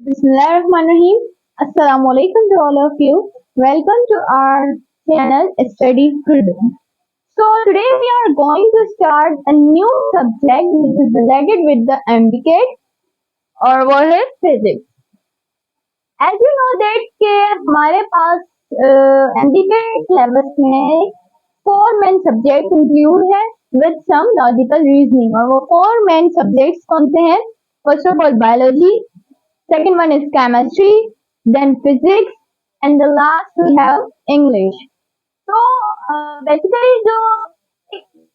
Bismillahirrahmanirrahim. Assalamualaikum to all of you. Welcome to our channel Study Urdu. So today we are going to start a new subject which is related with the MBK or what is physics. As you know that कि हमारे पास MBK syllabus में four main subjects include है with some logical reasoning और वो four main subjects कौन से हैं? First of all biology, second one is chemistry, then physics, and the last we have English. So basically जो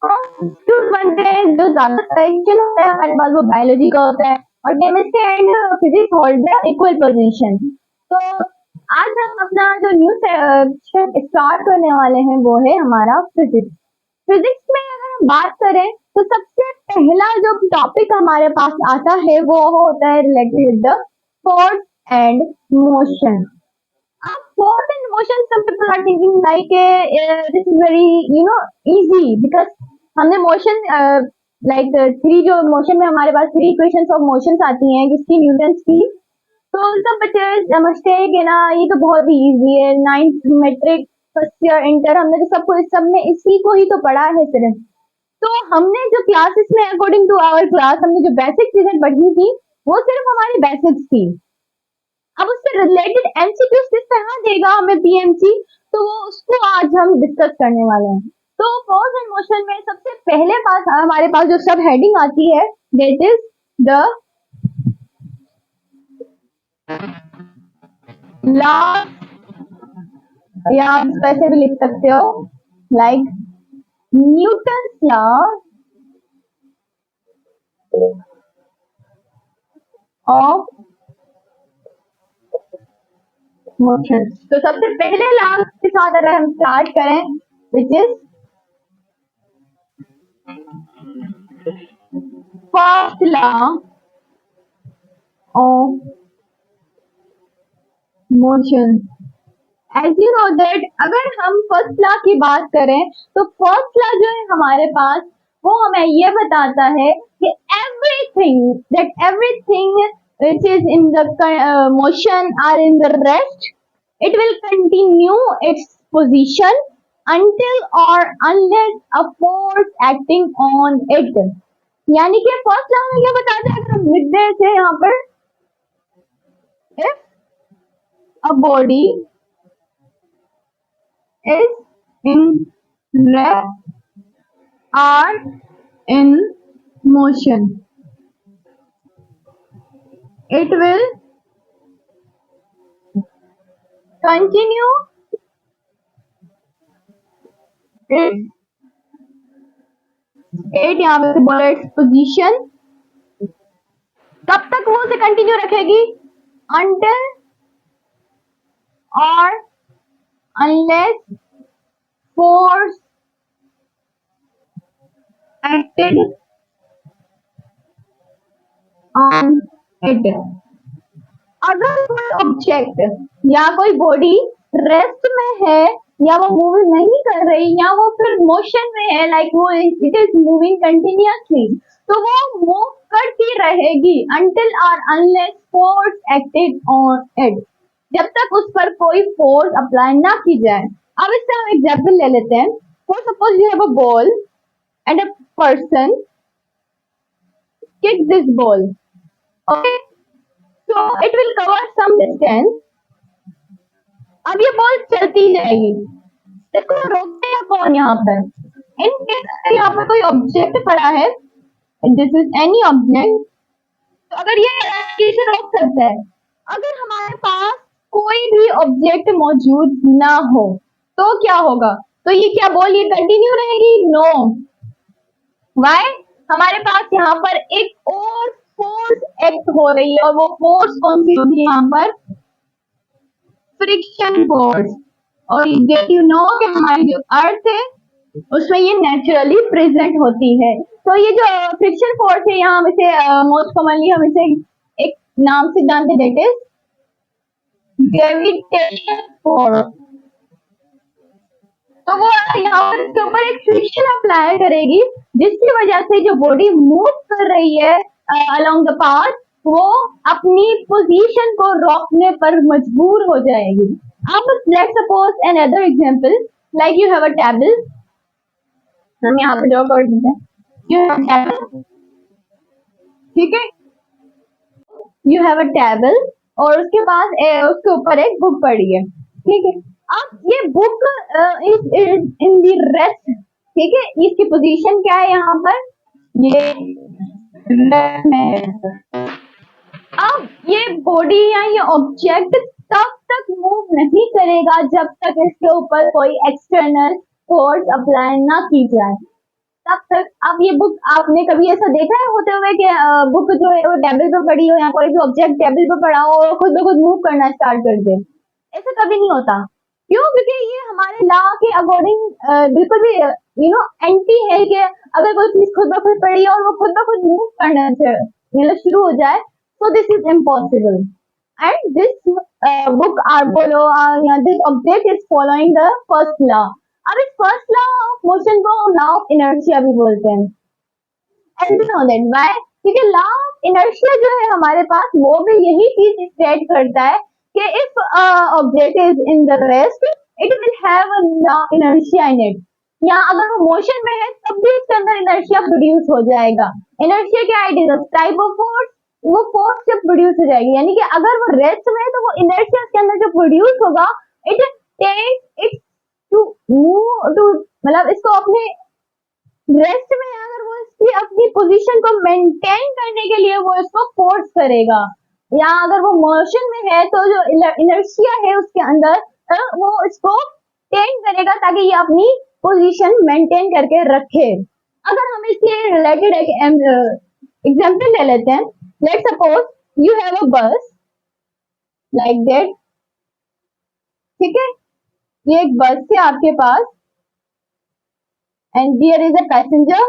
institute बनते हैं जो ज्यादा सेक्शन होता है हमारे पास वो बायोलॉजी का होता है और chemistry and physics hold the equal position. तो आज हम अपना जो न्यू सेक्शन स्टार्ट करने वाले हैं वो है हमारा फिजिक्स। फिजिक्स में अगर हम बात करें तो सबसे पहला जो टॉपिक हमारे पास आता है वो होता है related with the force and motion. Force and motion, some people are thinking like this is very easy because हमने motion like थ्री जो motion में हमारे पास थ्री इक्वेशंस ऑफ मोशंस आती हैं जिसकी न्यूटन्स की, तो सब बच्चे समझते हैं कि ना ये तो बहुत ही इजी है, ninth matric first year inter हमने तो सब में इसी को ही तो पढ़ा है सिर्फ। तो हमने जो क्लासेस में अकॉर्डिंग टू आवर क्लास हमने जो बेसिक चीजें पढ़ी थी वो सिर्फ हमारी बेसिक्स थी। अब उससे रिलेटेड एमसीक्यूज किस तरह देगा हमें पीएमसी, तो वो उसको आज हम डिस्कस करने वाले हैं। तो फोर्स एंड मोशन में सबसे पहले पास हमारे पास जो सब हेडिंग आती है दैट इज द लॉ, या आप वैसे भी लिख सकते हो like Newton law of motion. तो सबसे पहले लॉ के साथ अगर हम स्टार्ट करें which is first law of motion. As you know that अगर हम फर्स्ट लॉ की बात करें तो फर्स्ट लॉ जो है हमारे पास वो हमें ये बताता है कि everything which is in the motion or in the rest, it will continue its position until or unless a force acting on it। यानी कि फर्स्ट लॉ में क्या बताता है, अगर हम लिख दे थे यहाँ पर if a body is in rest or in motion, it will continue its यहाँ पे बोला its पोजीशन, कब तक वो उसे कंटिन्यू रखेगी, until or unless force acted on it। अगर कोई ऑब्जेक्ट या कोई बॉडी रेस्ट में है या वो मूव नहीं कर रही या वो फिर मोशन में है, लाइक वो इट इज मूविंग कंटिन्यूअसली, तो वो मूव करती रहेगी until or unless force acted on it, जब तक उस पर कोई फोर्स अप्लाई ना की जाए। अब इससे हम एग्जाम्पल ले लेते हैं। For suppose you have a ball and a person kick this ball, okay, so it will cover some distance। अब ये बॉल चलती जाएगी, इसको रोकेगा कौन यहाँ पर? इन केस यहाँ पर कोई ऑब्जेक्ट पड़ा है, दिस इज एनी ऑब्जेक्ट, तो अगर ये इसे रोक सकता है। अगर हमारे पास कोई भी ऑब्जेक्ट मौजूद ना हो तो क्या होगा? तो ये क्या बॉल ये कंटिन्यू रहेगी? नो। वाई? हमारे पास यहाँ पर एक और फोर्स एक्ट हो रही है और वो फोर्स कौन सी होती है यहाँ पर? Friction force. और यू नो कि हमारी जो अर्थ है उसमें ये नेचुरली प्रेजेंट होती है। तो ये जो फ्रिक्शन फोर्स है यहाँ हम इसे मोस्ट कॉमनली हम इसे एक नाम से जानते हैं, दैट इज ग्रेविटेशन फोर्स। तो वो यहाँ पर इसके ऊपर एक फ्रिक्शन अप्लाई करेगी जिसकी वजह से जो बॉडी मूव कर रही है अलोंग द पाथ वो अपनी पोजीशन को रोकने पर मजबूर हो जाएगी। अब let's suppose another example, like you have a table, हम यहाँ पे ड्रॉ कर देते हैं, यू हैव अ टेबल, ठीक है, यू हैव अ टेबल और उसके पास उसके ऊपर एक बुक पड़ी है, ठीक है। अब ये book is in the rest, ठीक है, इसकी पोजीशन क्या है यहाँ पर, ये रेस्ट में है। अब ये बॉडी या ये ऑब्जेक्ट तब तक मूव नहीं करेगा जब तक इसके ऊपर कोई एक्सटर्नल फोर्स अप्लाई ना की जाए, तब तक। अब ये बुक आपने कभी ऐसा देखा है होते हुए कि बुक जो है वो टेबल पे पड़ी हो या कोई भी ऑब्जेक्ट टेबल पे पड़ा हो और खुद ब खुद मूव करना स्टार्ट कर दे, ऐसा कभी नहीं होता। क्यों? क्योंकि ये हमारे लॉ के अकॉर्डिंग बिल्कुल भी एंटी है कि अगर कोई चीज खुद ब खुद पड़ी है और वो खुद ब खुद मूव करना मतलब शुरू हो जाए, so this is impossible, and this book Apollo this object is following the first law. अब इस फर्स्ट लॉ ऑफ मोशन को लॉ ऑफ इनर्शिया भी बोलते हैं, and you know that why? क्योंकि लॉ ऑफ इनर्शिया जो है हमारे पास वो भी यही चीज स्टेट करता है कि if object is in the rest it will have a law inertia in it, या अगर वो मोशन में है तब भी इसके अंदर इनर्शिया प्रोड्यूस हो जाएगा। इनर्शिया क्या है? It is a type of force, वो फोर्स से प्रोड्यूस हो जाएगी, यानी कि अगर वो रेस्ट में है तो वो इनर्शिया के अंदर जो प्रोड्यूस होगा it takes it to move to, मतलब इसको अपने रेस्ट में अगर वो इसकी अपनी पोजीशन को मेंटेन करने के लिए वो इसको फोर्स करेगा, या अगर वो मोशन में है तो जो इनर्शिया है उसके अंदर वो इसको टेन करेगा ताकि ये अपनी पोजीशन मेंटेन करके रखे। अगर हम इसके रिलेटेड एक एग्जांपल ले लेते हैं, let's suppose you have a बस लाइक दैट, ठीक है, ये एक बस है आपके पास and there is a passenger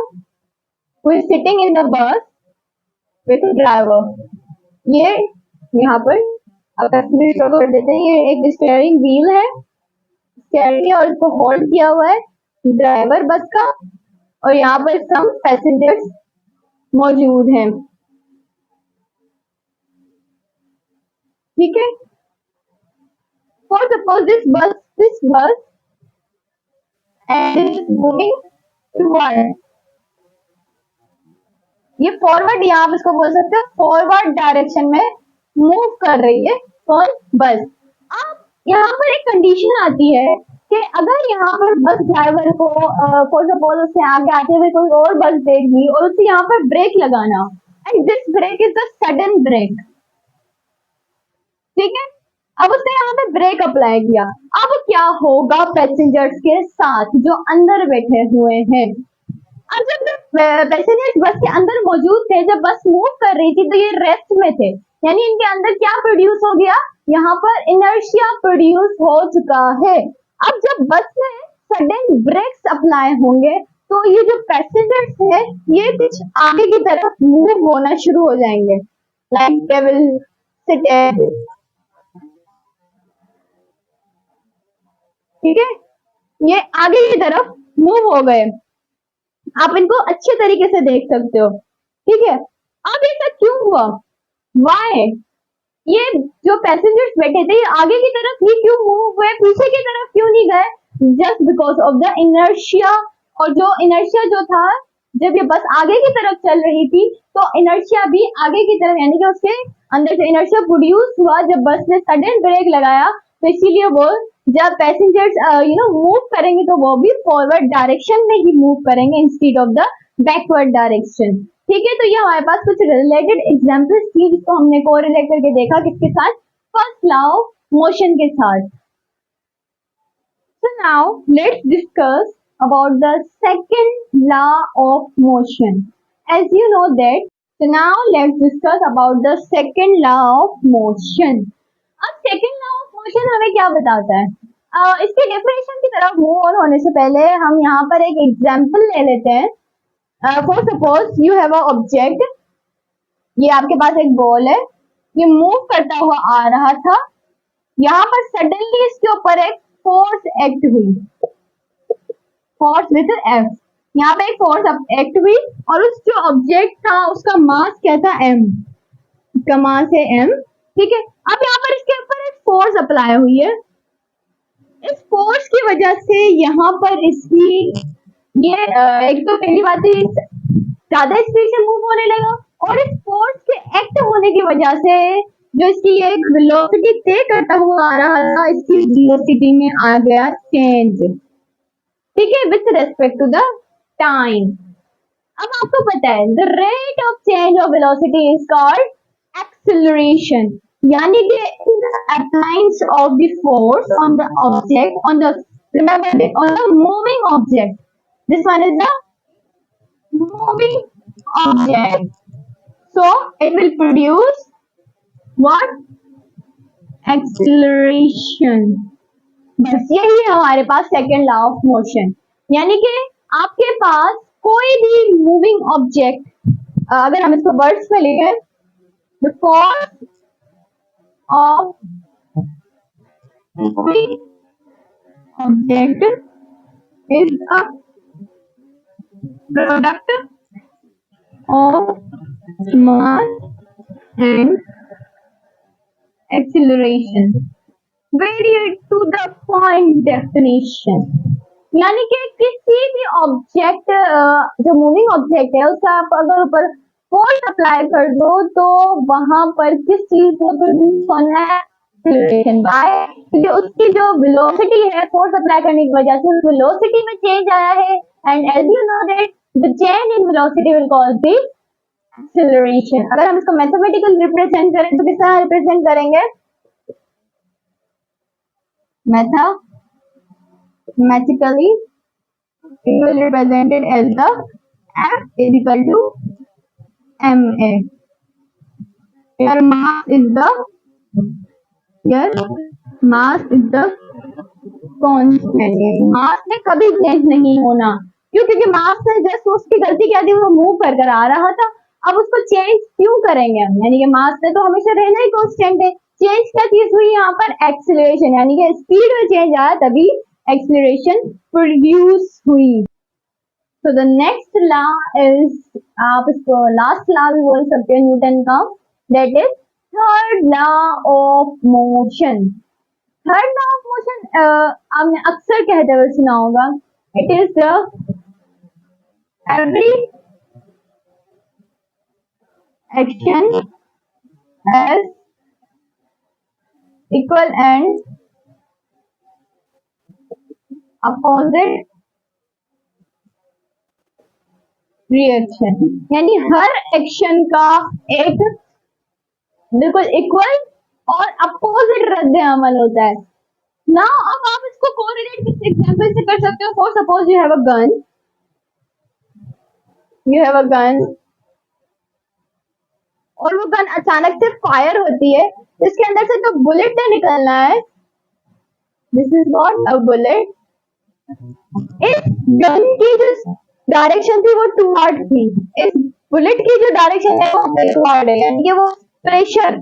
who is sitting in the bus with a driver. ये यहाँ पर अगर कर देते हैं, ये एक स्टीयरिंग व्हील है, स्टीयरिंग और इसको होल्ड किया हुआ है ड्राइवर बस का, और यहाँ पर सम पैसेंजर्स मौजूद हैं, ठीक है। For suppose this bus and is moving forward, ये फॉरवर्ड, या आप इसको बोल सकते हो फॉरवर्ड डायरेक्शन में मूव कर रही है कौन? बस। अब यहाँ पर एक कंडीशन आती है कि अगर यहाँ पर बस ड्राइवर को फॉर सपोज उससे आगे आते हुए कोई और बस देगी और उसे यहाँ पर ब्रेक लगाना, and this brake is the sudden brake, ठीक है। अब उसने यहाँ पे ब्रेक अप्लाई किया, अब क्या होगा पैसेंजर्स के साथ जो अंदर बैठे हुए हैं? अब जब पैसेंजर्स बस के अंदर मौजूद थे, जब बस मूव कर रही थी तो ये रेस्ट में थे, यानी इनके अंदर क्या प्रोड्यूस हो गया? यहाँ पर इनर्शिया प्रोड्यूस हो चुका है। अब जब बस में सडन ब्रेक्स अप्लाई होंगे तो ये जो पैसेंजर्स है ये कुछ आगे की तरफ मूव होना शुरू हो जाएंगे, लाइक दे विल सिट, ठीक है, ये आगे की तरफ मूव हो गए, आप इनको अच्छे तरीके से देख सकते हो, ठीक है। अब ऐसा क्यों हुआ? वाई? ये जो पैसेंजर्स बैठे थे ये आगे की तरफ ही क्यों मूव हुए, पीछे की तरफ क्यों नहीं गए? Just because of the inertia. और जो इनर्शिया जो था, जब ये बस आगे की तरफ चल रही थी तो इनर्शिया भी आगे की तरफ, यानी कि उसके अंदर से इनर्शिया प्रोड्यूस हुआ जब बस ने सडन ब्रेक लगाया, तो इसीलिए वो जब पैसेंजर्स मूव करेंगे तो वो भी फॉरवर्ड डायरेक्शन में ही मूव करेंगे instead of the backward direction, ठीक है। तो ये हमारे पास कुछ रिलेटेड एग्जांपल्स थी जिसको हमने कोरिलेट करके देखा किसके साथ? फर्स्ट लॉ ऑफ मोशन के साथ। So now let's discuss about the second law of motion. As you know that, so now let's discuss about the second law of motion. अब सेकंड लॉ ऑफ मोशन हमें क्या बताता है? इसके definition की तरफ मूव ऑन होने से पहले हम यहाँ पर एक एग्जांपल ले लेते हैं। For suppose you have a object, ये आपके पास एक बॉल है, ये मूव करता हुआ आ रहा था, यहाँ पर सडनली इसके ऊपर एक फोर्स एक्ट हुई, फोर्स विद एफ, यहाँ पे एक फोर्स एक्ट हुई और उस जो ऑब्जेक्ट था उसका मास क्या था? एम, कमा से एम, ठीक है। अब यहाँ पर इसके ऊपर एक फोर्स अप्लाई हुई है, इस फोर्स की वजह से यहाँ पर इसकी ये एक तो पहली बात है ज्यादा स्पीड से मूव होने लगा, और इस फोर्स के एक्ट होने की वजह से जो इसकी एक वेलोसिटी तय करता हुआ आ रहा था, इसकी वेलोसिटी में आ गया चेंज, ठीक है, with respect to the time. अब आपको पता है the rate of change of velocity is called acceleration, यानी कि appliance of the force on the object on the remember on the moving object, this one is the moving object, so it will produce what acceleration। बस यही है हमारे पास second law of motion, यानी कि आपके पास कोई भी मूविंग ऑब्जेक्ट, अगर हम इसको वर्ड्स में लिखें, the force of moving object is a product of mass and acceleration varied to the point definition, यानी कि किसी भी ऑब्जेक्ट जो मूविंग ऑब्जेक्ट है उसका आप अगर ऊपर फोर्स अप्लाई कर दो तो वहां पर किस चीज को प्रोड्यूस होना है, एक्सेलरेशन बाय, क्योंकि उसकी जो वेलोसिटी है फोर्स अप्लाई करने की वजह से उस वेलोसिटी में चेंज आया है, and as you know that the change in velocity will cause the acceleration. अगर हम इसको मैथमेटिकल रिप्रेजेंट करें तो किस तरह रिप्रेजेंट करेंगे, mathematically it will represented as the F is equal to ma, your mass is the constant, मास में कभी चेंज नहीं होना, क्यों, क्योंकि मास ने जस्ट उसकी गलती क्या थी, वो मूव कर आ रहा था, अब उसको चेंज क्यों करेंगे हम, यानी कि मास ने तो हमेशा रहना ही कांस्टेंट है, चेंज क्या चीज हुई यहाँ पर, एक्सीलरेशन, यानी कि स्पीड में चेंज आया तभी एक्सीलरेशन प्रोड्यूस हुई। तो द नेक्स्ट लॉ इज, आप इसको लास्ट लॉ भी बोल सकते हैं न्यूटन का, that is third law of motion. Third law of motion आपने अक्सर कहते हुए सुना होगा, it is the every action has equal and opposite reaction, यानी हर एक्शन का एक बिल्कुल इक्वल और अपोजिट रद्द अमल होता है ना। अब आप इसको कोरिलेट किस एग्जांपल से कर सकते हो, for suppose you have a gun, और वो गन अचानक से फायर होती है, इसके अंदर से जो बुलेट ने निकलना है, this is not a bullet, इस गन की जो डायरेक्शन थी वो टुवर्ड थी, इस बुलेट की जो डायरेक्शन है वो टुवर्ड है, यानी कि वो प्रेशर,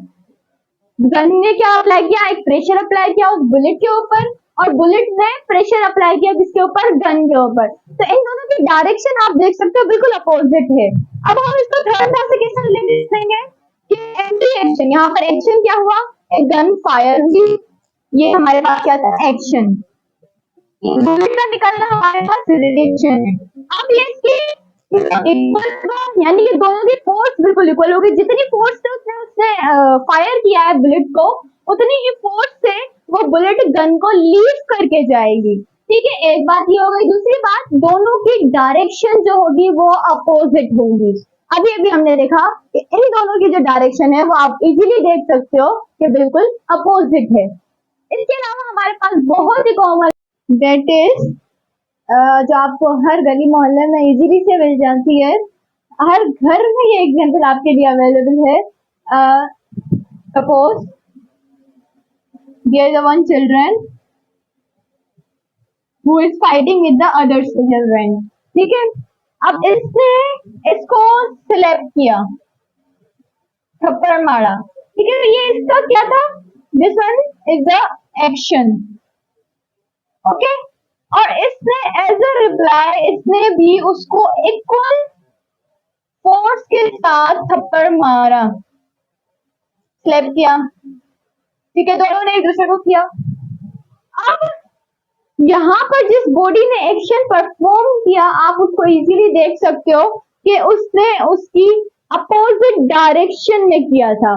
गन ने क्या अप्लाई किया, एक प्रेशर अप्लाई किया उस बुलेट के ऊपर, और बुलेट ने प्रेशर अप्लाई किया किसके ऊपर, गन के ऊपर, तो इन दोनों की डायरेक्शन आप देख सकते हो बिल्कुल अपोजिट है। अब हम इसको थर्ड लॉ से कैसे रिलेट करेंगे कि एवरी एक्शन, यहाँ पर एक्शन क्या हुआ, एक गन फायर हुई, ये हमारे पास क्या था, एक्शन, बुलेट का निकलना हमारे पास रिएक्शन है। अब ये इसकी इक्वल, यानी कि दोनों की फोर्स बिल्कुल इक्वल होगी, जितनी फोर्स से उसने फायर किया है बुलेट को, उतनी ही फोर्स से वो बुलेट गन को लीव करके जाएगी, ठीक है, एक बात ये हो गई। दूसरी बात, दोनों की डायरेक्शन जो होगी वो अपोजिट होगी। अभी अभी हमने देखा कि इन दोनों की जो डायरेक्शन है वो आप इजीली देख सकते हो कि बिल्कुल अपोजिट है। इसके अलावा हमारे पास बहुत ही कॉमन, दैट इज जो आपको हर गली मोहल्ले में इजीली से मिल जाती है, हर घर में ये एग्जांपल आपके लिए अवेलेबल है। Suppose there is one children who is fighting with the others children, ठीक है, अब इसने इसको स्लैप किया, थप्पड़ मारा, ठीक है, ये इसका क्या था, this one is the action, okay, और इसने एज अ रिप्लाई इसने भी उसको इक्वल फोर्स के साथ थप्पड़ मारा, क्लैप किया, ठीक है, दोनों ने एक दूसरे को किया। अब यहाँ पर जिस बॉडी ने एक्शन परफॉर्म किया, आप उसको इजीली देख सकते हो कि उसने उसकी अपोजिट डायरेक्शन में किया था,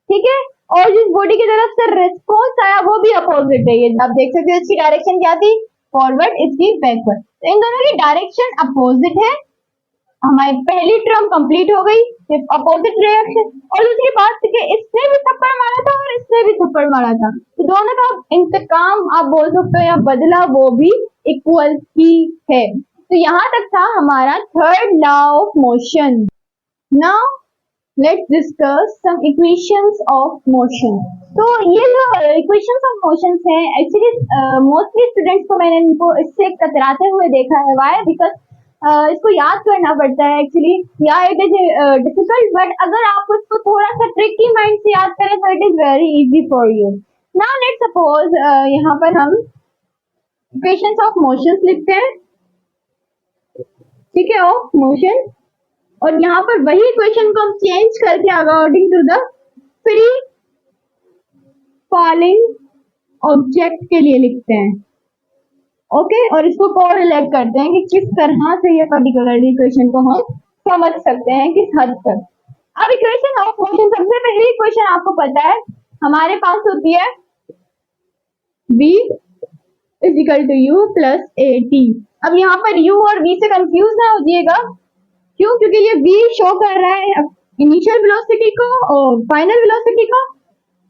ठीक है, और जिस बॉडी की तरफ से रिस्पॉन्स आया वो भी अपोजिट है। ये आप देख सकते हो इसकी डायरेक्शन क्या थी, फॉरवर्ड, इसकी बैकवर्ड। तो इन दोनों की डायरेक्शन अपोजिट है। हमारी पहली टर्म कंप्लीट हो गई, अपोजिट रिएक्शन। और दूसरी बात कि इसने भी थप्पड़ मारा था और इसने भी थप्पड़ मारा था, तो दोनों का इंतकाम आप बोल सकते हो या बदला वो भी इक्वल ही है। तो यहाँ तक था हमारा third law of motion. Now let's discuss some equations of motion. तो ये जो इक्वेशंस ऑफ मोशंस हैं, एक्चुअली मोस्टली स्टूडेंट्स को मैंने इनको इससे कतराते हुए देखा है। व्हाई? बिकॉज इसको याद करना पड़ता है एक्चुअली, या इट इज डिफिकल्ट, बट अगर आप उसको थोड़ा सा ट्रिकी माइंड से याद करें तो it is very easy for you. Now let's suppose यहाँ पर हम इक्वेशंस ऑफ मोशंस लिखते हैं, ठीक है, ऑफ मोशन, और यहाँ पर वही इक्वेशन को हम चेंज करके according to the free falling object के लिए लिखते हैं, ओके, और इसको कोरिलेट करते हैं कि किस तरह से ये पर्टिकुलर इक्वेशन को हम समझ सकते हैं किस हद तक। अब इक्वेशन ऑफ मोशन, सबसे पहली इक्वेशन आपको पता है हमारे पास होती है v is equal to u plus at। अब यहाँ पर u और v से कंफ्यूज ना हो जाइएगा, क्यों? क्योंकि ये v शो कर रहा है इनिशियल वेलोसिटी को और फाइनल वेलोसिटी को,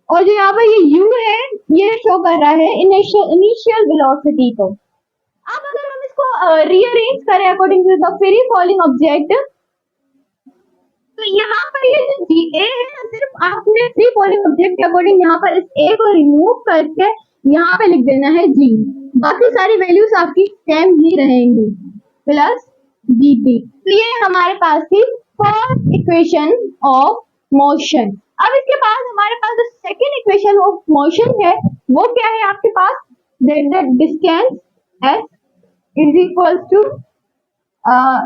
और जो यहाँ पर ये u है ये शो कर रहा है इनिशियल वेलोसिटी को। अब अगर हम इसको रीअरेंज करें according to the free falling object, तो यहाँ पर ये जो GA है, सिर्फ आपने फ्री फॉलिंग ऑब्जेक्ट के अकॉर्डिंग यहाँ पर इस A को रिमूव करके यहाँ पे लिख देना है G, बाकी सारी वैल्यूज आपकी सेम ही रहेंगी, प्लस GT। तो ये हमारे पास थी फर्स्ट इक्वेशन ऑफ मोशन। अब इसके पास हमारे पास जो सेकेंड इक्वेशन ऑफ मोशन है वो क्या है आपके पास, that distance S is equal to,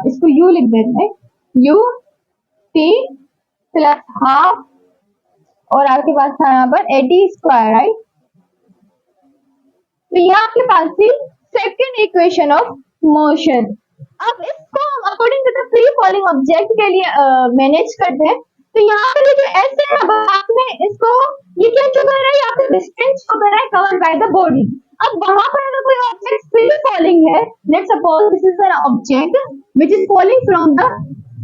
इसको U लिख देते हैं, U T प्लस हाफ, और आपके पास था यहाँ पर 80 स्क्वायर, राइट। तो ये आपके पास थी सेकेंड इक्वेशन ऑफ मोशन। अब इसको हम according to the free falling object के लिए मैनेज करते हैं। तो यहाँ पर जो S है, अब आपने इसको, ये क्या शो कर रहा है, यहाँ पे डिस्टेंस शो कर रहा है कवर्ड बाय द बॉडी। अब वहां पर अगर कोई ऑब्जेक्ट फ्री फॉलिंग है, let's suppose this is an object which is falling from the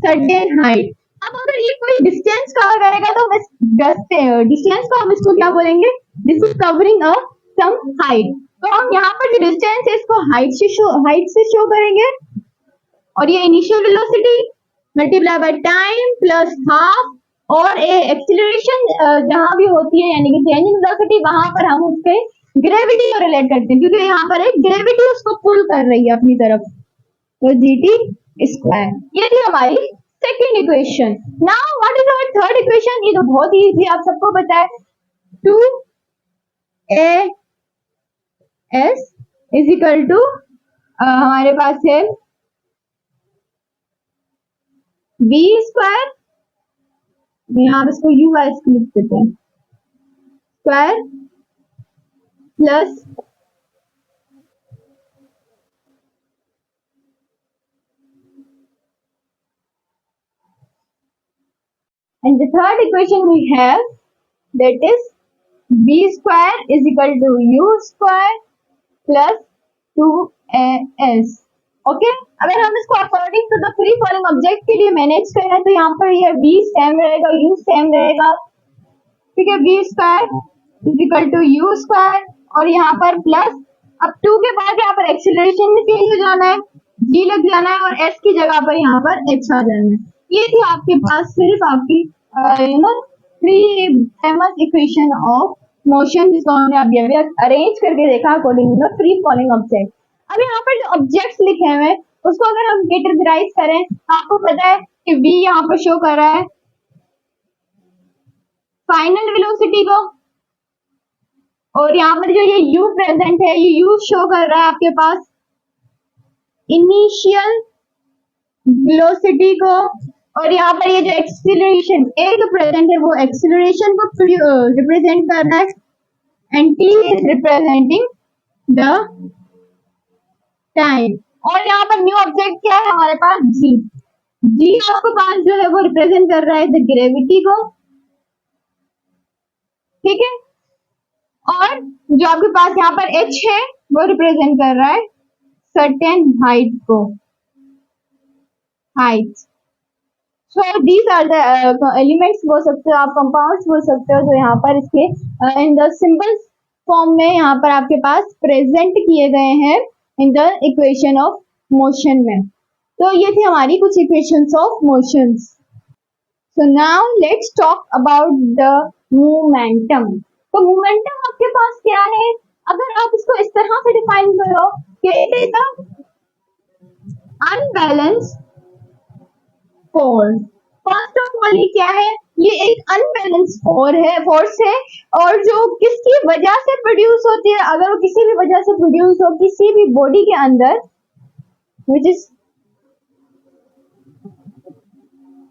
certain height. अब अगर ये कोई डिस्टेंस कवर करेगा तो डिस्टेंस को हम इसको क्या बोलेंगे, this is covering a some height. तो हम यहाँ पर जो डिस्टेंस है इसको हाइट से शो करेंगे, और ये initial velocity multiply by time plus half, और एक्सीलरेशन जहां भी होती है यानी कि चेंज इन वेलोसिटी, वहां पर हम उसके ग्रेविटी को रिलेट करते हैं, क्योंकि यहाँ पर एक ग्रेविटी उसको पुल कर रही है अपनी तरफ, तो GT स्क्वायर। ये थी हमारी second equation. Now what is our third equation? ये तो बहुत ही इजी, आप सबको पता है, 2AS इज इक्वल टू हमारे पास है v स्क्वायर, यहाँ इसको u लिख देते हैं, square plus and the third equation we have, that is v square is equal to u square plus 2as। Okay, अगर हम इसको according to the free falling object के लिए मैनेज करें तो यहाँ पर ये v सेम रहेगा, u सेम रहेगा, ठीक है, v square is equal to u square, और यहाँ पर प्लस, अब 2 के बाद यहाँ पर एक्सीलरेशन में चेंज हो जाना है, g लग जाना है, और s की जगह पर यहाँ पर h आ जाना है। ये थी आपके पास सिर्फ आपकी three famous equation of motion, जिसको हमने अभी अरेंज करके देखा according to the free falling object. अब यहाँ पर जो ऑब्जेक्ट्स लिखे हुए हैं उसको अगर हम कैटेगराइज करें, आपको पता है कि v यहाँ पर शो कर रहा है फाइनल वेलोसिटी को, और यहाँ पर जो ये u प्रेजेंट है ये u शो कर रहा है आपके पास इनिशियल वेलोसिटी को, और यहाँ पर ये जो एक्सीलरेशन ए जो प्रेजेंट है वो एक्सीलरेशन को रिप्रेजेंट कर रहा है, and T is representing the time. और यहाँ पर न्यू ऑब्जेक्ट क्या है हमारे पास, जी। जी आपके पास जो है वो रिप्रेजेंट कर रहा है द ग्रेविटी को, ठीक है। और जो आपके पास यहाँ पर एच है वो रिप्रेजेंट कर रहा है सर्टेन हाइट को, height. So these are the elements बोल सकते हो आप, कंपाउंड्स बोल सकते हो, जो यहाँ पर इसके इन द सिंबल फॉर्म में यहाँ पर आपके पास प्रेजेंट किए गए हैं in the equation of motion में। तो ये थी हमारी कुछ equations of motions. So now let's talk about the momentum. तो मोमेंटम आपके पास क्या है, अगर आप इसको इस तरह से डिफाइन करो कि it is the unbalance force. First of all ये क्या है, ये एक अनबैलेंस फोर्स है, और जो किसकी वजह से प्रोड्यूस होती है, अगर वो किसी भी वजह से प्रोड्यूस हो किसी भी बॉडी के अंदर, which is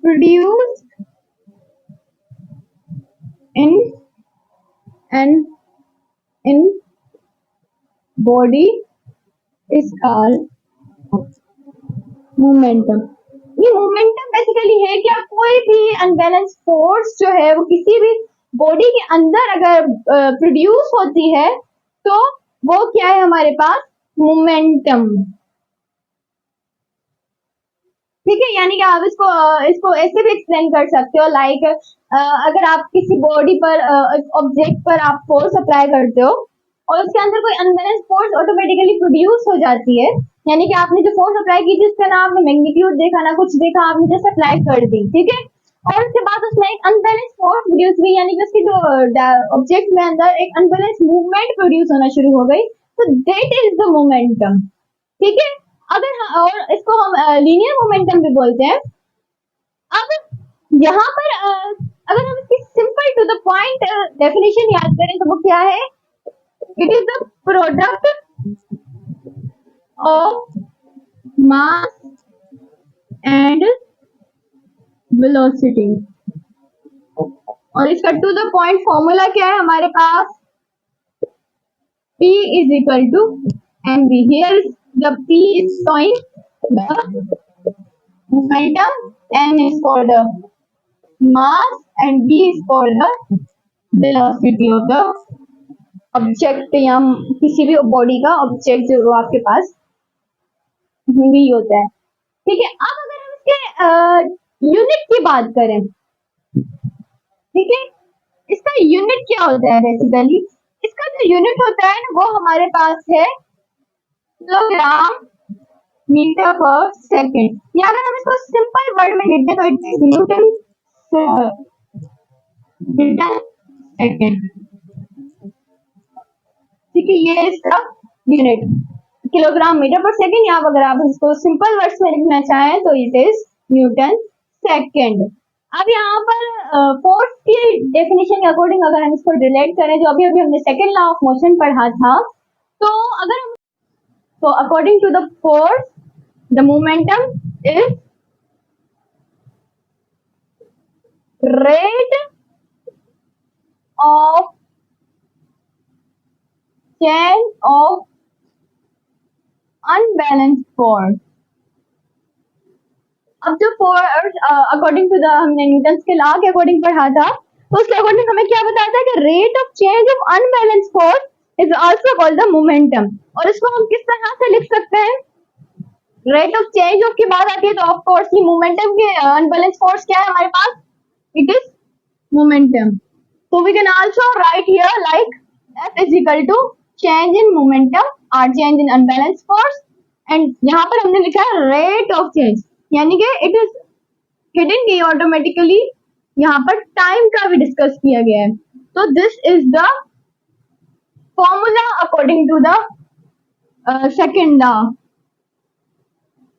produce in body is called momentum. ये मोमेंटम बेसिकली है कि कोई भी अनबैलेंस फोर्स जो है वो किसी भी बॉडी के अंदर अगर प्रोड्यूस होती है तो वो क्या है हमारे पास, मोमेंटम, ठीक है। यानी कि आप इसको ऐसे भी एक्सप्लेन कर सकते हो, लाइक अगर आप किसी बॉडी पर ऑब्जेक्ट पर आप फोर्स अप्लाई करते हो और उसके अंदर कोई अनबैलेंस फोर्स ऑटोमेटिकली प्रोड्यूस हो जाती है, यानी कि आपने जो फोर्स अप्लाई की जिसका ना आपने मैग्नीट्यूड देखा ना कुछ देखा, आपने जस्ट अप्लाई कर दी, ठीक है। और उसके बाद उसमें एक अनबैलेंस फोर्स प्रोड्यूस हुई, यानी कि उसके जो ऑब्जेक्ट में अंदर एक अनबैलेंस मूवमेंट प्रोड्यूस होना शुरू हो गई, तो दैट इज द मोमेंटम, ठीक है। और इसको हम लीनियर मोमेंटम भी बोलते हैं। अब यहाँ पर अगर हम इसकी simple to the point definition याद करें तो वो क्या है, it is the product of mass and velocity. और इसका टू द पॉइंट फॉर्मूला क्या है हमारे पास, P is equal to mv। Here the P is showing the momentum, n is for the mass and v is for the velocity of the object, या किसी भी body का object जो आपके पास भी होता है, ठीक है। अब अगर हम इसके यूनिट की बात करें, ठीक है, इसका यूनिट क्या होता है बेसिकली, इसका जो यूनिट होता है ना वो हमारे पास है किलोग्राम मीटर पर सेकेंड, या अगर हम इसको सिंपल वर्ड में लिखते तो it is Newton metre second, ठीक है। ये इसका unit kilogram metre per second, या अगर आप इसको सिंपल वर्ड्स में लिखना चाहें तो इट इज न्यूटन सेकेंड। अब यहाँ पर फोर्स की डेफिनेशन के अकॉर्डिंग अगर हम इसको रिलेट करें, जो अभी हमने सेकेंड लॉ ऑफ मोशन पढ़ा था, तो अगर हम तो according to the force the momentum is rate of change of unbalance force. अब जो फोर्स अकॉर्डिंग टू द हमने न्यूटन के लॉ के अकॉर्डिंग पढ़ा था, तो उसके अकॉर्डिंग हमें क्या बताता है कि rate of change of unbalance force is also called the momentum. और इसको हम किस तरह से लिख सकते हैं, रेट ऑफ चेंज ऑफ की बात आती है तो ऑफ कोर्स ये मोमेंटम के अनबैलेंस फोर्स क्या है हमारे पास, it is momentum. So we can also write here like F is equal to change in momentum or change in unbalanced force, and यहाँ पर हमने लिखा है rate of change, यानी कि it is hidden की ऑटोमेटिकली यहाँ पर टाइम का भी डिस्कस किया गया है। तो this is the formula according to the second law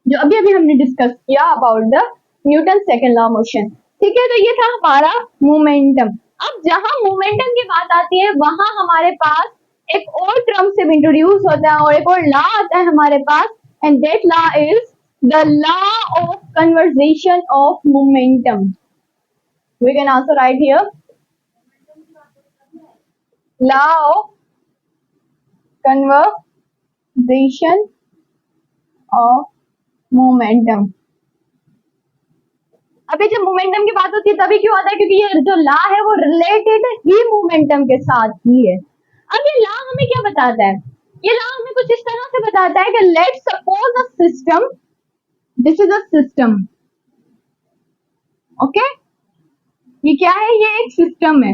जो अभी अभी हमने डिस्कस किया about the Newton second law motion, ठीक है। तो ये था हमारा मोमेंटम। अब जहां मोमेंटम की बात आती है वहां हमारे पास एक और टर्म से इंट्रोड्यूस होता है और एक और लॉ आता है हमारे पास, and that law is The law of conservation of momentum. We can also write here law of conservation of momentum. अभी जब मोमेंटम की बात होती है तभी क्यों आता है, क्योंकि ये जो लॉ है वो रिलेटेड ही मोमेंटम के साथ ही है। अब ये लॉ हमें क्या बताता है, ये लॉ हमें कुछ इस तरह से बताता है कि let's suppose a system, this is a system, okay, ये क्या है, ये एक सिस्टम है,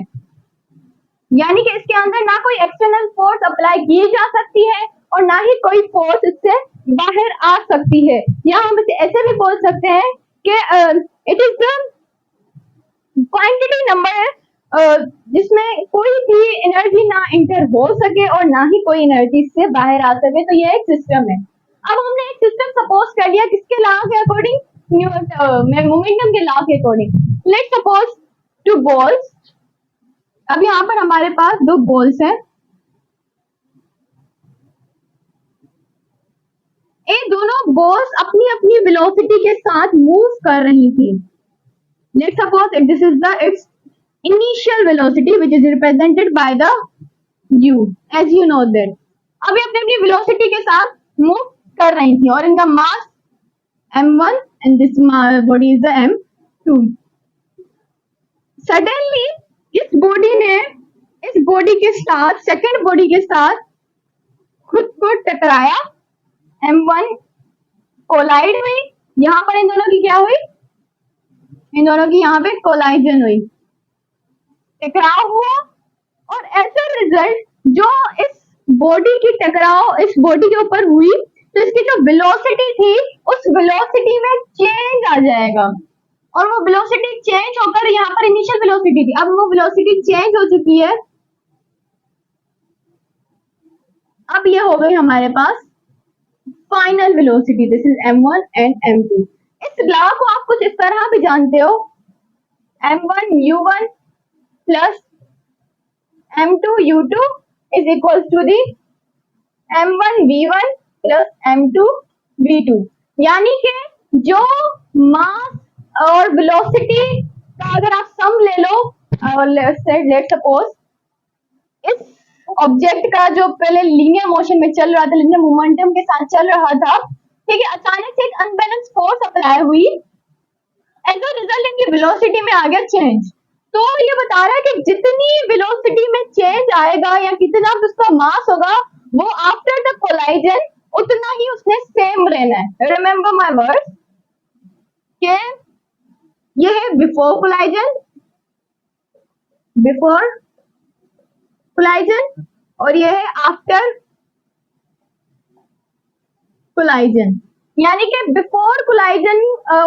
यानी कि इसके अंदर ना कोई एक्सटर्नल फोर्स अप्लाई की जा सकती है और ना ही कोई फोर्स इससे बाहर आ सकती है, या हम इसे ऐसे भी बोल सकते हैं कि it is the quantity number जिसमें कोई भी एनर्जी ना इंटर हो सके और ना ही कोई एनर्जी से बाहर आ सके, तो ये एक सिस्टम है। अब हमने एक सिस्टम सपोज कर लिया किसके लॉ के अकॉर्डिंग, मोमेंटम के लॉ के according. Let's suppose two balls, अब यहाँ पर हमारे पास दो बॉल्स हैं, ये दोनों बॉल्स अपनी अपनी वेलोसिटी के साथ मूव कर रही थी। Let's suppose if this is the it's initial velocity which is represented by the u, as you know that अभी अपनी अपनी velocity के साथ मूव कर रही थी और इनका मास m1 and this body is the m2। Suddenly इस बॉडी ने इस बॉडी के साथ सेकंड बॉडी के साथ खुद को टकराया, m1 कोलाइड हुई, यहाँ पर इन दोनों की क्या हुई, इन दोनों की यहाँ पे कोलाइजन हुई, टकराव हुआ, और ऐसा रिजल्ट जो इस बॉडी की टकराव इस बॉडी के ऊपर हुई तो इसकी जो वेलोसिटी थी उस वेलोसिटी में चेंज आ जाएगा, और वो वेलोसिटी चेंज होकर यहाँ पर इनिशियल वेलोसिटी थी, अब वो वेलोसिटी चेंज हो चुकी है, अब ये हो गई हमारे पास final velocity, this is m1 and m2। इस लॉ को आप कुछ इस तरह भी जानते हो, m1 u1 plus m2 u2 is equals to the m1 v1 plus m2 v2, यानी कि जो मास और वेलोसिटी का अगर आप सम ले लो, लेट्स सपोज इस ऑब्जेक्ट का जो पहले लीनियर मोशन में चल रहा था, लीनियर मोमेंटम के साथ चल रहा था, ठीक है, अचानक से एक अनबैलेंस फोर्स अप्लाई हुई, एज अ रिजल्ट इनकी वेलोसिटी में आ गया चेंज। तो ये बता रहा है कि जितनी वेलोसिटी में चेंज आएगा या कितना उसका मास होगा वो आफ्टर द कोलाइजन उतना ही उसने सेम रहना है। रिमेम्बर माय वर्ड्स के ये है बिफोर कोलाइजन, बिफोर कोलाइजन, और ये है आफ्टर कोलाइजन, यानी कि बिफोर कोलाइजन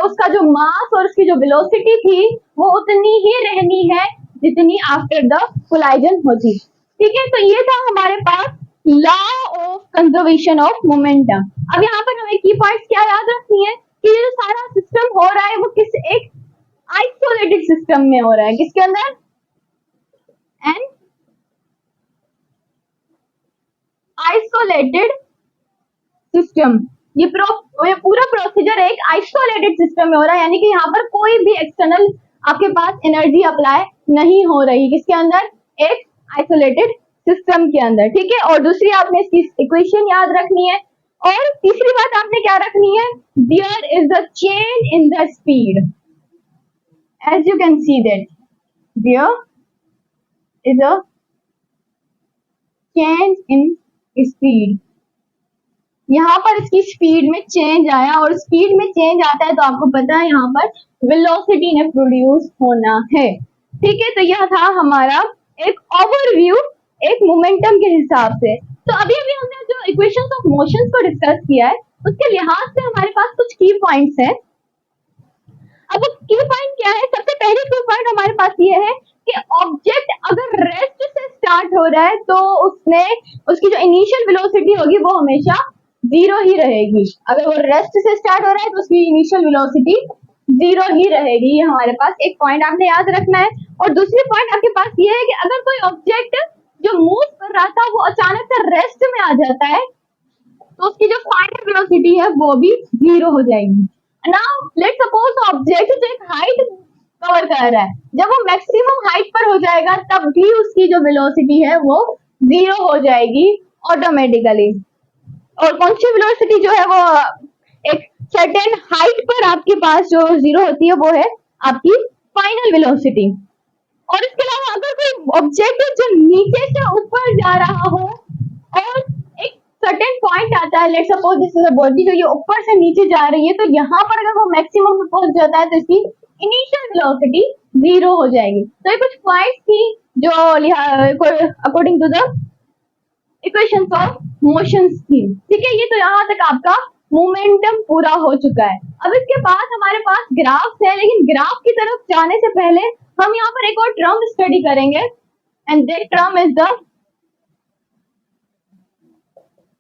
उसका जो मास और उसकी जो वेलोसिटी थी वो उतनी ही रहनी है जितनी आफ्टर द कोलाइजन होती। ठीक है, तो ये था हमारे पास law of conservation of momentum. अब यहाँ पर हमें की पॉइंट्स क्या याद रखनी है कि ये जो सारा सिस्टम हो रहा है वो किस एक आइसोलेटेड सिस्टम में हो रहा है, किसके अंदर, एन आइसोलेटेड सिस्टम। ये पूरा प्रोसीजर एक आइसोलेटेड सिस्टम में हो रहा है, यानी कि यहाँ पर कोई भी एक्सटर्नल आपके पास एनर्जी अप्लाई नहीं हो रही, किसके अंदर, एक आइसोलेटेड सिस्टम के अंदर। ठीक है, और दूसरी आपने इसकी इक्वेशन याद रखनी है, और तीसरी बात आपने क्या रखनी है, there is the change in the speed, as you can see that there is a change in speed, यहाँ पर इसकी स्पीड में चेंज आया, और स्पीड में चेंज आता है तो आपको पता है यहाँ पर वेलोसिटी ने प्रोड्यूस होना है। ठीक है, तो यह था हमारा एक ओवरव्यू एक मोमेंटम के हिसाब से। तो अभी अभी हमने जो इक्वेशंस ऑफ मोशंस को डिस्कस किया है उसके लिहाज से हमारे पास कुछ की पॉइंट्स हैं। अब की पॉइंट क्या है, सबसे पहले की पॉइंट हमारे पास ये है कि ऑब्जेक्ट अगर रेस्ट से स्टार्ट हो रहा है तो उसकी जो इनिशियल वेलोसिटी होगी वो हमेशा जीरो ही रहेगी। अगर वो रेस्ट से स्टार्ट हो रहा है तो उसकी इनिशियल वेलोसिटी जीरो ही रहेगी, ये हमारे पास एक पॉइंट आपने याद रखना है। और दूसरी पॉइंट आपके पास ये है कि अगर कोई ऑब्जेक्ट जो मूव कर रहा था वो अचानक से रेस्ट में आ जाता है तो उसकी जो फाइनल वेलोसिटी है वो भी 0 हो जाएगी। नाउ लेट्स सपोज ऑब्जेक्ट जो एक हाइट कवर कर रहा है, जब वो मैक्सिमम हाइट पर हो जाएगा तब भी उसकी जो वेलोसिटी है वो 0 हो जाएगी ऑटोमेटिकली। और कौन सी वेलोसिटी जो है वो एक सर्टेन हाइट पर आपके पास जो 0 होती है वो है आपकी फाइनल वेलोसिटी। और इसके अलावा अगर कोई ऑब्जेक्ट जो नीचे से ऊपर जा रहा हो और एक सर्टेन पॉइंट आता है, let's suppose this is a body जो ये ऊपर से नीचे जा रही है, तो यहाँ पर अगर वो मैक्सिमम पे पहुंच जाता है तो इसकी इनिशियल वेलोसिटी 0 हो जाएगी। तो ये कुछ पॉइंट्स थी जो according to the equations of motions थी। ठीक है, ये तो यहाँ तक आपका मोमेंटम पूरा हो चुका है। अब इसके बाद हमारे पास ग्राफ्स है, लेकिन ग्राफ की तरफ जाने से पहले हम यहाँ पर एक और टर्म स्टडी करेंगे and that term is the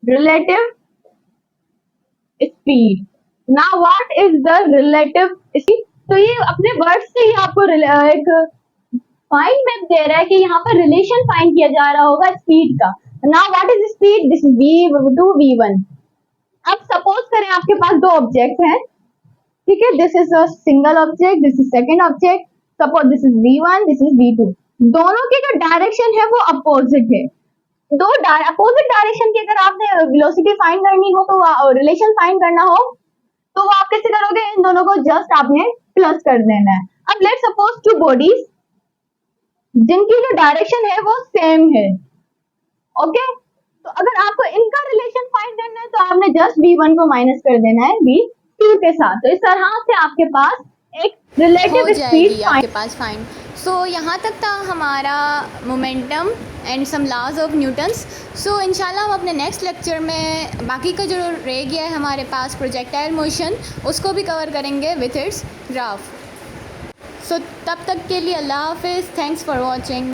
relative speed. Now what is the relative speed? तो ये अपने वर्ड से ही आपको एक फाइन मैप दे रहा है कि यहाँ पर रिलेशन फाइंड किया जा रहा होगा स्पीड का। Now what is speed? This is v2 v1। अब सपोज करें आपके पास दो ऑब्जेक्ट हैं, ठीक है, this is a single object, this is second object, suppose this is v1, this is v2। दोनों की जो डायरेक्शन है वो अपोजिट है। दो अपोजिट डायरेक्शन की अगर आपने वेलोसिटी फाइंड करनी हो तो रिलेशन फाइंड करना हो तो वो आप कैसे करोगे? इन दोनों को जस्ट आपने प्लस कर देना है। अब लेट्स सपोज टू बॉडीज जिनकी जो डायरेक्शन है वो सेम है, ओके, तो अगर आपको इनका रिलेशन फाइंड करना है तो आपने जस्ट v1 को माइनस कर देना है v2 के साथ। तो इस तरह से आपके पास एक रिलेटिव स्पीड आपके पास फाइंड। सो यहाँ तक था हमारा momentum and some laws of Newton's. So इंशाल्लाह हम अपने नेक्स्ट लेक्चर में बाकी का जो रह गया है हमारे पास प्रोजेक्टाइल मोशन उसको भी कवर करेंगे विथ इट्स ग्राफ। सो तब तक के लिए अल्लाह हाफिज़, थैंक्स फॉर वॉचिंग।